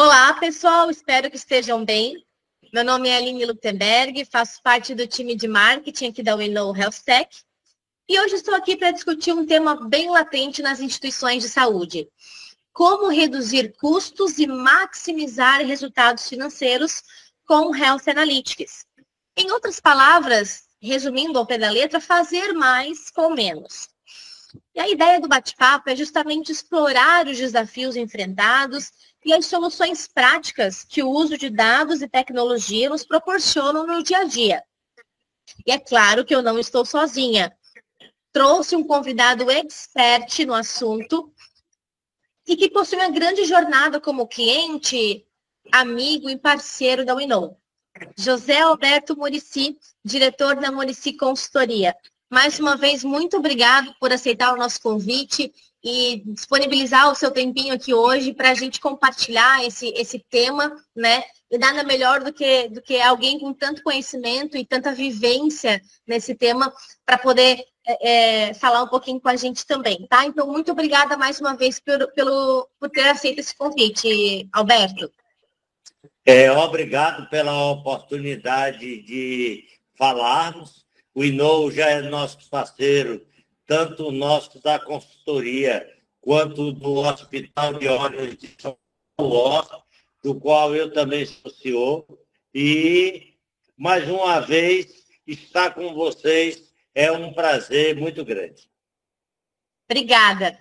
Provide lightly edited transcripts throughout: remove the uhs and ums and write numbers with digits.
Olá, pessoal, espero que estejam bem. Meu nome é Aline Lutemberg, faço parte do time de marketing aqui da WeKnow Health Tech e hoje estou aqui para discutir um tema bem latente nas instituições de saúde: como reduzir custos e maximizar resultados financeiros com Health Analytics. Em outras palavras, resumindo ao pé da letra, fazer mais com menos. E a ideia do bate-papo é justamente explorar os desafios enfrentados e as soluções práticas que o uso de dados e tecnologia nos proporcionam no dia a dia. E é claro que eu não estou sozinha. Trouxe um convidado expert no assunto e que possui uma grande jornada como cliente, amigo e parceiro da WeKnow. José Alberto Muricy, diretor da Muricy Consultoria. Mais uma vez, muito obrigado por aceitar o nosso convite e disponibilizar o seu tempinho aqui hoje para a gente compartilhar esse tema, né? E nada melhor do que alguém com tanto conhecimento e tanta vivência nesse tema para poder falar um pouquinho com a gente também, tá? Então, muito obrigada mais uma vez por ter aceito esse convite, Alberto. Obrigado pela oportunidade de falarmos. O WeKnow já é nosso parceiro, tanto nosso da consultoria, quanto do Hospital de Olhos de São Paulo, do qual eu também sou CEO. E, mais uma vez, estar com vocês é um prazer muito grande. Obrigada.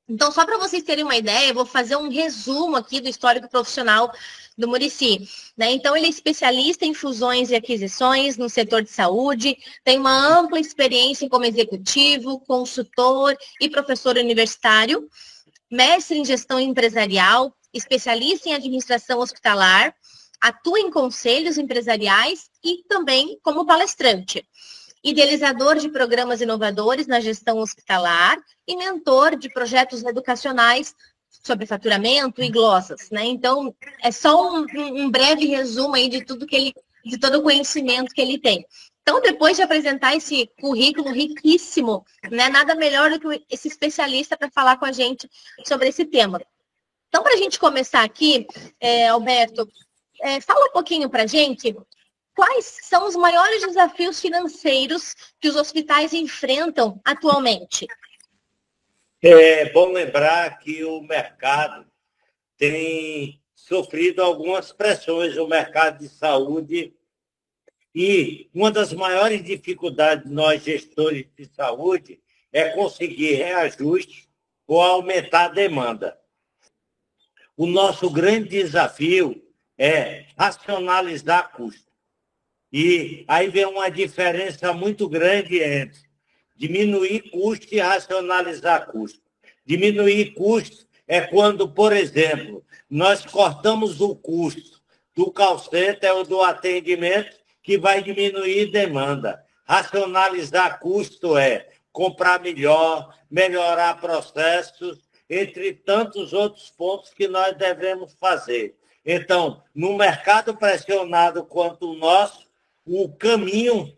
Então, só para vocês terem uma ideia, eu vou fazer um resumo aqui do histórico profissional do Muricy, né? Então, ele é especialista em fusões e aquisições no setor de saúde, tem uma ampla experiência como executivo, consultor e professor universitário, mestre em gestão empresarial, especialista em administração hospitalar, atua em conselhos empresariais e também como palestrante. Idealizador de programas inovadores na gestão hospitalar e mentor de projetos educacionais sobre faturamento e glossas, né? Então, é só um breve resumo aí de tudo de todo o conhecimento que ele tem. Então, depois de apresentar esse currículo riquíssimo, né, nada melhor do que esse especialista para falar com a gente sobre esse tema. Então, para a gente começar aqui, Alberto, fala um pouquinho para a gente. Quais são os maiores desafios financeiros que os hospitais enfrentam atualmente? É bom lembrar que o mercado tem sofrido algumas pressões no mercado de saúde e uma das maiores dificuldades de nós, gestores de saúde, é conseguir reajuste ou aumentar a demanda. O nosso grande desafio é racionalizar custos. E aí vem uma diferença muito grande entre diminuir custo e racionalizar custo. Diminuir custo é quando, por exemplo, nós cortamos o custo do call center ou do atendimento, que vai diminuir demanda. Racionalizar custo é comprar melhor, melhorar processos, entre tantos outros pontos que nós devemos fazer. Então, no mercado pressionado quanto o nosso, o caminho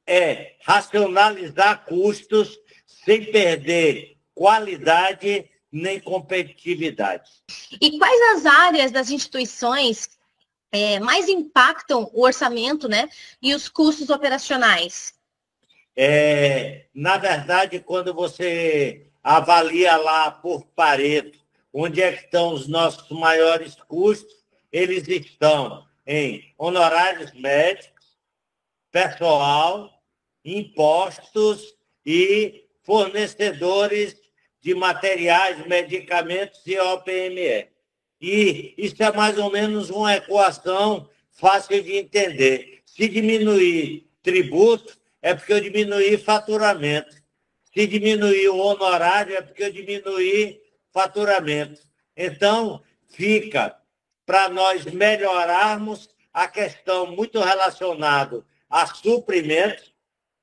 é racionalizar custos sem perder qualidade nem competitividade. E quais as áreas das instituições mais impactam o orçamento, né, e os custos operacionais? Na verdade, quando você avalia lá por Pareto, onde é que estão os nossos maiores custos, eles estão em honorários médicos, pessoal, impostos e fornecedores de materiais, medicamentos e OPME. E isso é mais ou menos uma equação fácil de entender. Se diminuir tributo, é porque eu diminuí faturamento. Se diminuir o honorário, é porque eu diminuí faturamento. Então, fica para nós melhorarmos a questão muito relacionada a suprimentos,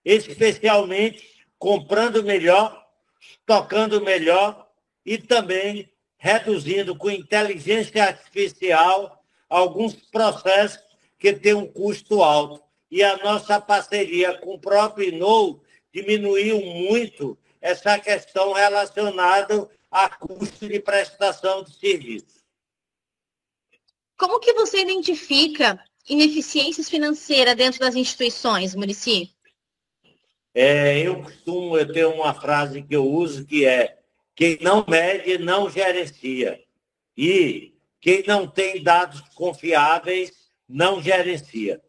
especialmente comprando melhor, estocando melhor e também reduzindo com inteligência artificial alguns processos que têm um custo alto. E a nossa parceria com o próprio WeKnow diminuiu muito essa questão relacionada a custo de prestação de serviço. Como que você identifica ineficiências financeiras dentro das instituições, Muricy? Eu tenho uma frase que eu uso que é: quem não mede, não gerencia. E quem não tem dados confiáveis, não gerencia.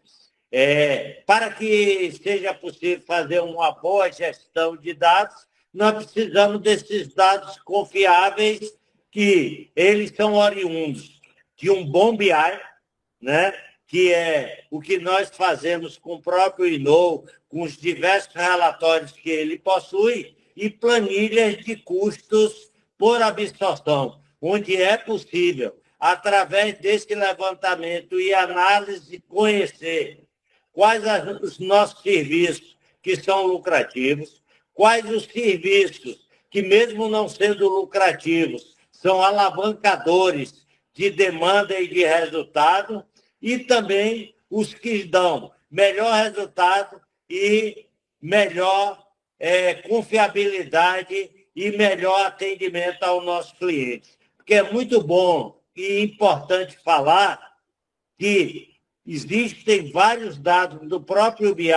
Para que seja possível fazer uma boa gestão de dados, nós precisamos desses dados confiáveis, que eles são oriundos de um bom BI, né? Que é o que nós fazemos com o próprio Inou, com os diversos relatórios que ele possui, e planilhas de custos por absorção, onde é possível, através desse levantamento e análise, conhecer quais os nossos serviços que são lucrativos, quais os serviços que, mesmo não sendo lucrativos, são alavancadores de demanda e de resultado, e também os que dão melhor resultado e melhor confiabilidade e melhor atendimento ao nosso cliente. Porque é muito bom e importante falar que existem vários dados do próprio BI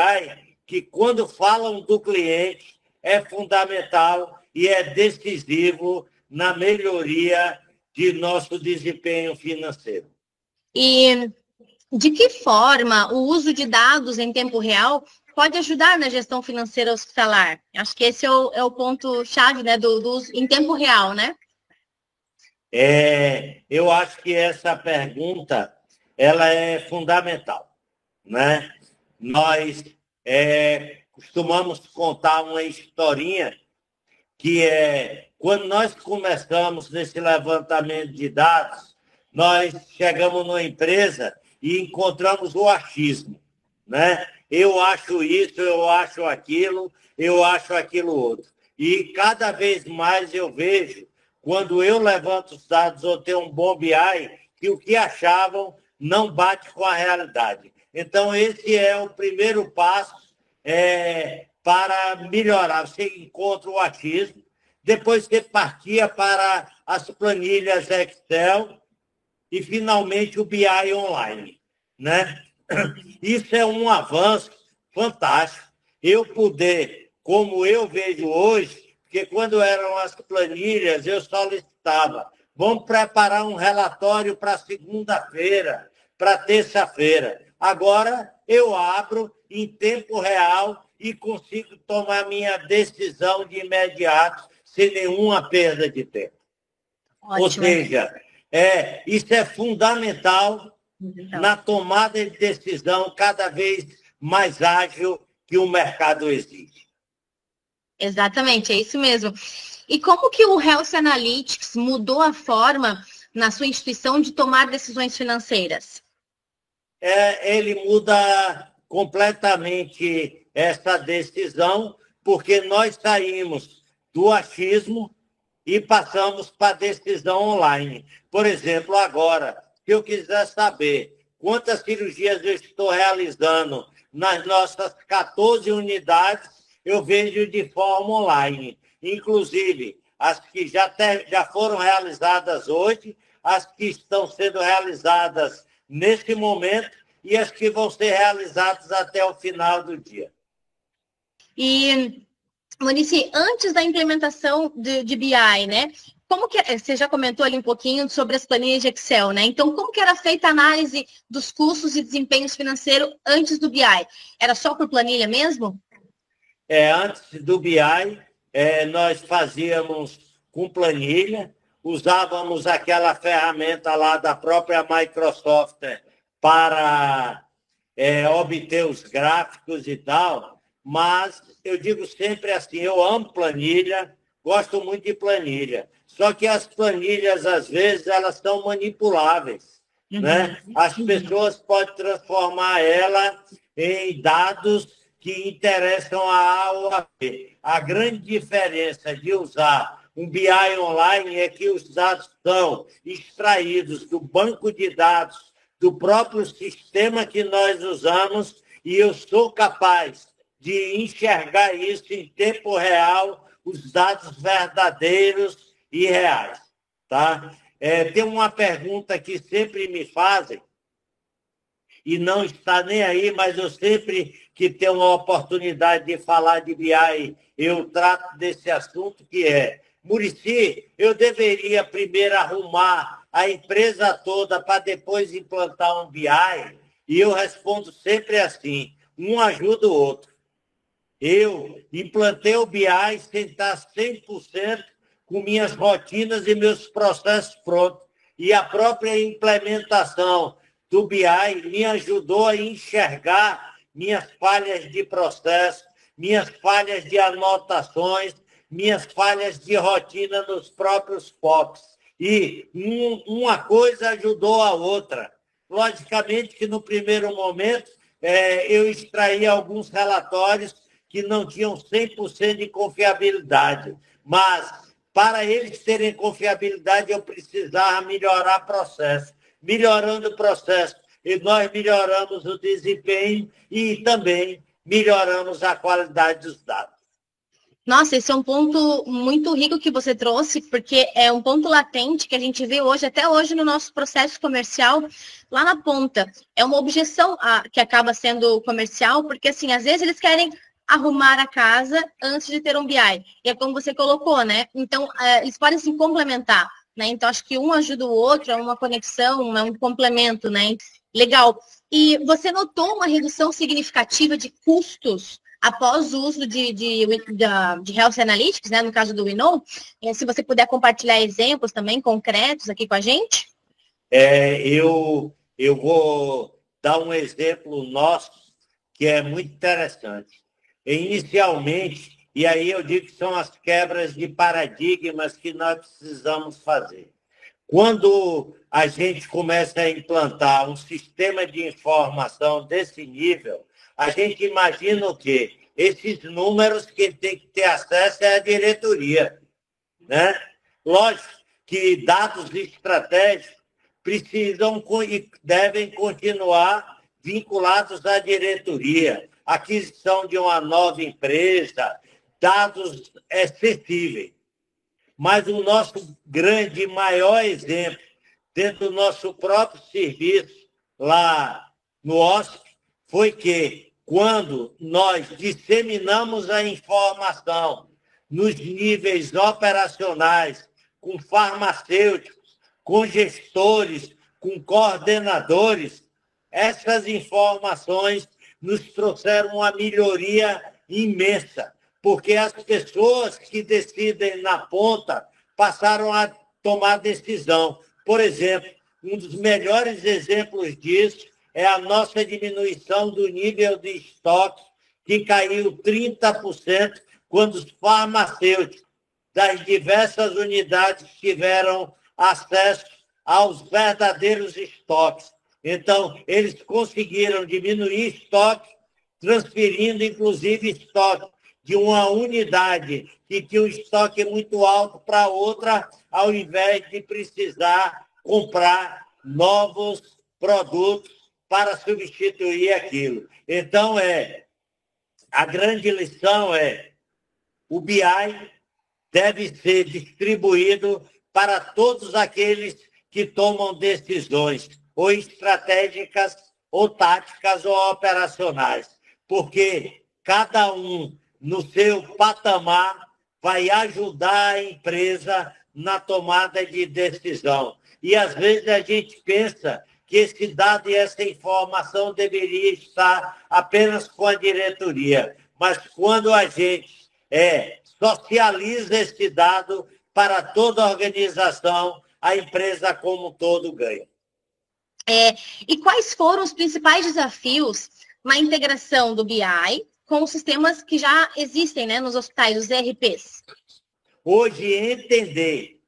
que, quando falam do cliente, é fundamental e é decisivo na melhoria de nosso desempenho financeiro. E de que forma o uso de dados em tempo real pode ajudar na gestão financeira hospitalar? Acho que esse é o ponto-chave, né, do uso em tempo real, né? Eu acho que essa pergunta ela é fundamental, né? Nós costumamos contar uma historinha que quando nós começamos nesse levantamento de dados, nós chegamos numa empresa e encontramos o achismo, né? Eu acho isso, eu acho aquilo outro. E cada vez mais eu vejo, quando eu levanto os dados ou tenho um bom BI, que o que achavam não bate com a realidade. Então, esse é o primeiro passo para melhorar. Você encontra o achismo, depois você partia para as planilhas Excel e, finalmente, o BI online, né? Isso é um avanço fantástico. Eu poder, como eu vejo hoje, porque quando eram as planilhas, eu solicitava: vamos preparar um relatório para segunda-feira, para terça-feira. Agora, eu abro em tempo real e consigo tomar minha decisão de imediato, sem nenhuma perda de tempo. Ótimo. Ou seja, isso é fundamental na tomada de decisão cada vez mais ágil que o mercado exige. Exatamente, é isso mesmo. E como que o Health Analytics mudou a forma na sua instituição de tomar decisões financeiras? Ele muda completamente essa decisão, porque nós saímos do achismo e passamos para a decisão online. Por exemplo, agora, se eu quiser saber quantas cirurgias eu estou realizando nas nossas 14 unidades, eu vejo de forma online. Inclusive, as que já foram realizadas hoje, as que estão sendo realizadas nesse momento e as que vão ser realizadas até o final do dia. E, Muricy, antes da implementação de BI, né? Como que você já comentou ali um pouquinho sobre as planilhas de Excel, né? Então, como que era feita a análise dos custos e desempenhos financeiros antes do BI? Era só por planilha mesmo? Antes do BI, nós fazíamos com planilha, usávamos aquela ferramenta lá da própria Microsoft para obter os gráficos e tal, mas eu digo sempre assim: eu amo planilha, gosto muito de planilha, só que as planilhas, às vezes, elas são manipuláveis, né? As pessoas podem transformar ela em dados que interessam a A ou a B. A grande diferença de usar um BI online é que os dados são extraídos do banco de dados do próprio sistema que nós usamos, e eu sou capaz de enxergar isso em tempo real, os dados verdadeiros e reais, tá? Tem uma pergunta que sempre me fazem, e não está nem aí, mas eu sempre que tenho uma oportunidade de falar de BI, eu trato desse assunto, que é: Muricy, eu deveria primeiro arrumar a empresa toda para depois implantar um BI? E eu respondo sempre assim: um ajuda o outro. Eu implantei o BI sem estar 100% com minhas rotinas e meus processos prontos. E a própria implementação do BI me ajudou a enxergar minhas falhas de processo, minhas falhas de anotações, minhas falhas de rotina nos próprios POPs. E uma coisa ajudou a outra. Logicamente que no primeiro momento eu extraí alguns relatórios que não tinham 100% de confiabilidade, mas para eles terem confiabilidade eu precisava melhorar o processo. Melhorando o processo, e nós melhoramos o desempenho e também melhoramos a qualidade dos dados. Nossa, esse é um ponto muito rico que você trouxe, porque é um ponto latente que a gente vê hoje, até hoje no nosso processo comercial, lá na ponta. É uma objeção que acaba sendo comercial, porque assim, às vezes eles querem arrumar a casa antes de ter um BI. E é como você colocou, né? Então, eles podem se complementar, né? Então, acho que um ajuda o outro, é uma conexão, é um complemento, né? Legal. E você notou uma redução significativa de custos após o uso de Health Analytics, né, no caso do WeKnow? Se você puder compartilhar exemplos também concretos aqui com a gente. Eu vou dar um exemplo nosso que é muito interessante. Inicialmente, e aí eu digo que são as quebras de paradigmas que nós precisamos fazer. Quando a gente começa a implantar um sistema de informação desse nível, a gente imagina o quê? Esses números que tem que ter acesso é a diretoria, né? Lógico que dados estratégicos precisam e devem continuar vinculados à diretoria, aquisição de uma nova empresa, dados acessíveis. Mas o nosso grande, maior exemplo, dentro do nosso próprio serviço, lá no OSP, foi que, quando nós disseminamos a informação nos níveis operacionais, com farmacêuticos, com gestores, com coordenadores, essas informações nos trouxeram uma melhoria imensa, porque as pessoas que decidem na ponta passaram a tomar decisão. Por exemplo, um dos melhores exemplos disso é a nossa diminuição do nível de estoque, que caiu 30% quando os farmacêuticos das diversas unidades tiveram acesso aos verdadeiros estoques. Então, eles conseguiram diminuir estoque, transferindo, inclusive, estoque de uma unidade que tinha um estoque muito alto para outra, ao invés de precisar comprar novos produtos para substituir aquilo. Então, a grande lição é: o BI deve ser distribuído para todos aqueles que tomam decisões, ou estratégicas, ou táticas, ou operacionais, porque cada um, no seu patamar, vai ajudar a empresa na tomada de decisão. E, às vezes, a gente pensa que esse dado e essa informação deveria estar apenas com a diretoria. Mas quando a gente socializa esse dado para toda a organização, a empresa como um todo ganha. E quais foram os principais desafios na integração do BI com os sistemas que já existem, né, nos hospitais, os ERPs? Hoje, entender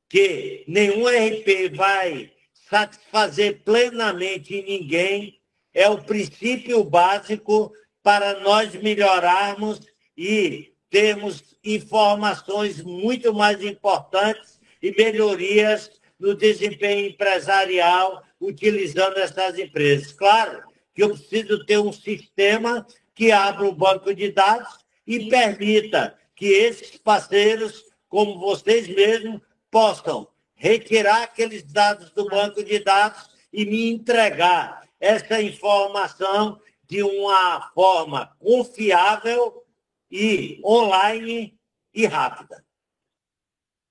que nenhum ERP vai satisfazer plenamente ninguém é o princípio básico para nós melhorarmos e termos informações muito mais importantes e melhorias no desempenho empresarial utilizando essas empresas. Claro que eu preciso ter um sistema que abra o banco de dados e permita que esses parceiros, como vocês mesmos, possam retirar aqueles dados do banco de dados e me entregar essa informação de uma forma confiável e online e rápida.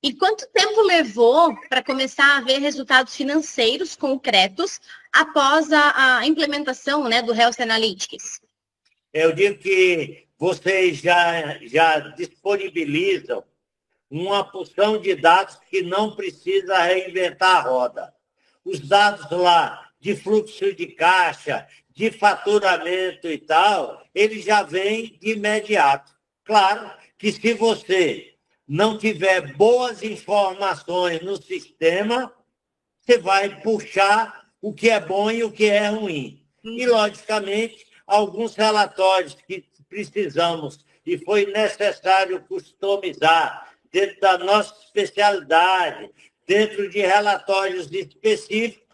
E quanto tempo levou para começar a ver resultados financeiros concretos após a implementação, né, do Health Analytics? Eu digo que vocês já disponibilizam uma porção de dados que não precisa reinventar a roda. Os dados lá de fluxo de caixa, de faturamento e tal, eles já vêm de imediato. Claro que se você não tiver boas informações no sistema, você vai puxar o que é bom e o que é ruim. E, logicamente, alguns relatórios que precisamos e foi necessário customizar dentro da nossa especialidade, dentro de relatórios específicos,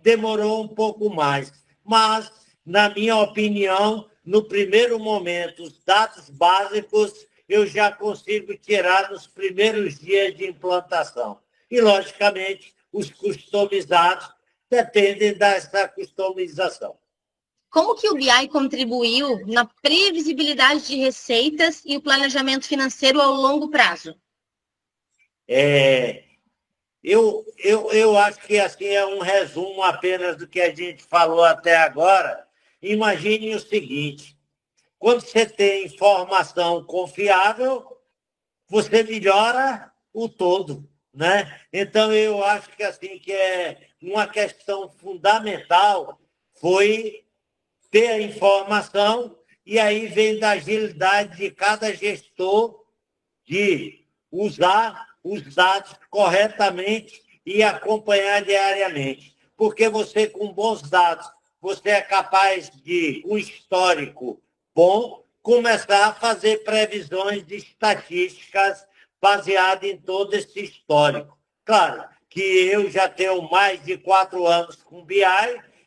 demorou um pouco mais. Mas, na minha opinião, no primeiro momento, os dados básicos eu já consigo tirar nos primeiros dias de implantação. E, logicamente, os customizados dependem dessa customização. Como que o BI contribuiu na previsibilidade de receitas e o planejamento financeiro ao longo prazo? Eu acho que assim é um resumo apenas do que a gente falou até agora. Imagine o seguinte, quando você tem informação confiável, você melhora o todo, né? Então, eu acho que assim que é uma questão fundamental foi ter a informação e aí vem da agilidade de cada gestor de usar os dados corretamente e acompanhar diariamente. Porque você, com bons dados, você é capaz de, um histórico bom, começar a fazer previsões de estatísticas baseadas em todo esse histórico. Claro que eu já tenho mais de 4 anos com BI,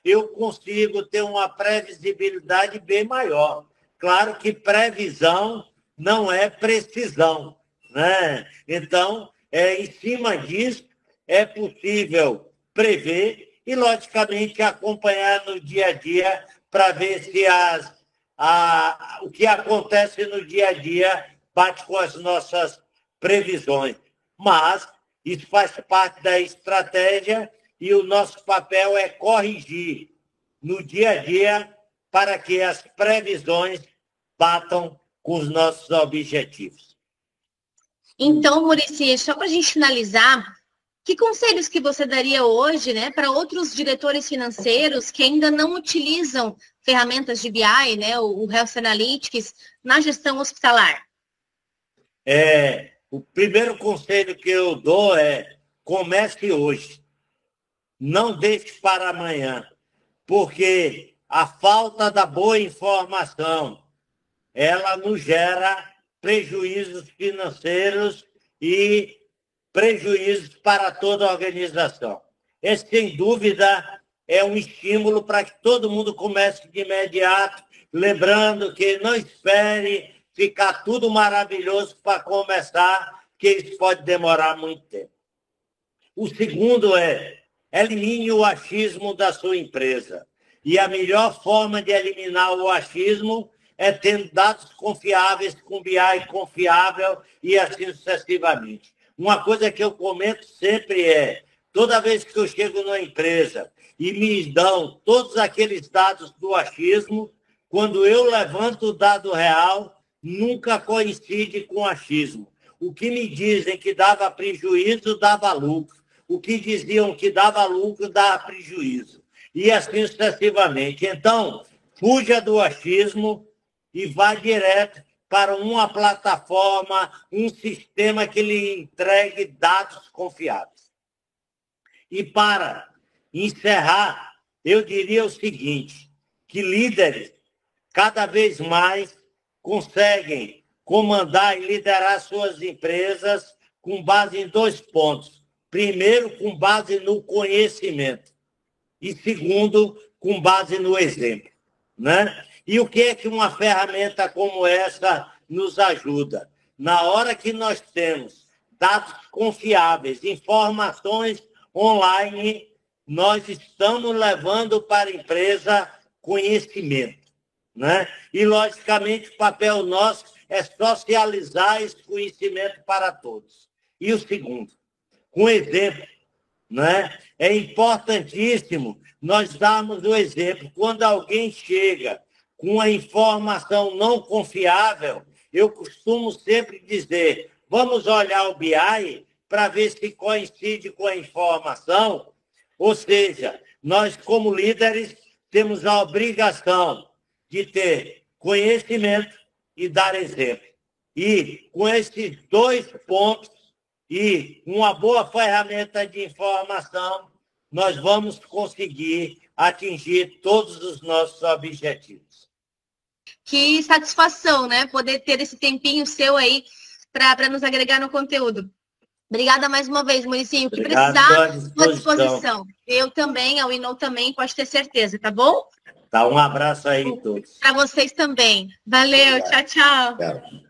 eu consigo ter uma previsibilidade bem maior. Claro que previsão não é precisão, né? Então, em cima disso, é possível prever e, logicamente, acompanhar no dia a dia para ver se o que acontece no dia a dia bate com as nossas previsões. Mas isso faz parte da estratégia e o nosso papel é corrigir no dia a dia para que as previsões batam com os nossos objetivos. Então, Muricy, só para a gente finalizar, que conselhos que você daria hoje, né, para outros diretores financeiros que ainda não utilizam ferramentas de BI, né, o Health Analytics, na gestão hospitalar? O primeiro conselho que eu dou é comece hoje. Não deixe para amanhã, porque a falta da boa informação, ela nos gera prejuízos financeiros e prejuízos para toda a organização. Esse, sem dúvida, é um estímulo para que todo mundo comece de imediato, lembrando que não espere ficar tudo maravilhoso para começar, que isso pode demorar muito tempo. O segundo elimine o achismo da sua empresa. E a melhor forma de eliminar o achismo é tendo dados confiáveis, com BI confiável e assim sucessivamente. Uma coisa que eu comento sempre toda vez que eu chego numa empresa e me dão todos aqueles dados do achismo, quando eu levanto o dado real, nunca coincide com o achismo. O que me dizem que dava prejuízo, dava lucro. O que diziam que dava lucro, dava prejuízo. E assim sucessivamente. Então, fuja do achismo e vá direto para uma plataforma, um sistema que lhe entregue dados confiáveis. E para encerrar, eu diria o seguinte, que líderes cada vez mais conseguem comandar e liderar suas empresas com base em 2 pontos. Primeiro, com base no conhecimento. E segundo, com base no exemplo, né? E o que é que uma ferramenta como essa nos ajuda? Na hora que nós temos dados confiáveis, informações online, nós estamos levando para a empresa conhecimento, né? E, logicamente, o papel nosso é socializar esse conhecimento para todos. E o segundo, com exemplo, né? É importantíssimo nós darmos o exemplo. Quando alguém chega com uma informação não confiável, eu costumo sempre dizer, vamos olhar o BI para ver se coincide com a informação. Ou seja, nós, como líderes, temos a obrigação de ter conhecimento e dar exemplo. E com esses 2 pontos e uma boa ferramenta de informação, nós vamos conseguir atingir todos os nossos objetivos. Que satisfação, né? Poder ter esse tempinho seu aí para nos agregar no conteúdo. Obrigada mais uma vez, Muricinho. O que precisar, estou à disposição. Eu também, a Winnow também, pode ter certeza, tá bom? Tá, um abraço aí a todos. Para vocês também. Valeu, tchau, tchau. Tchau.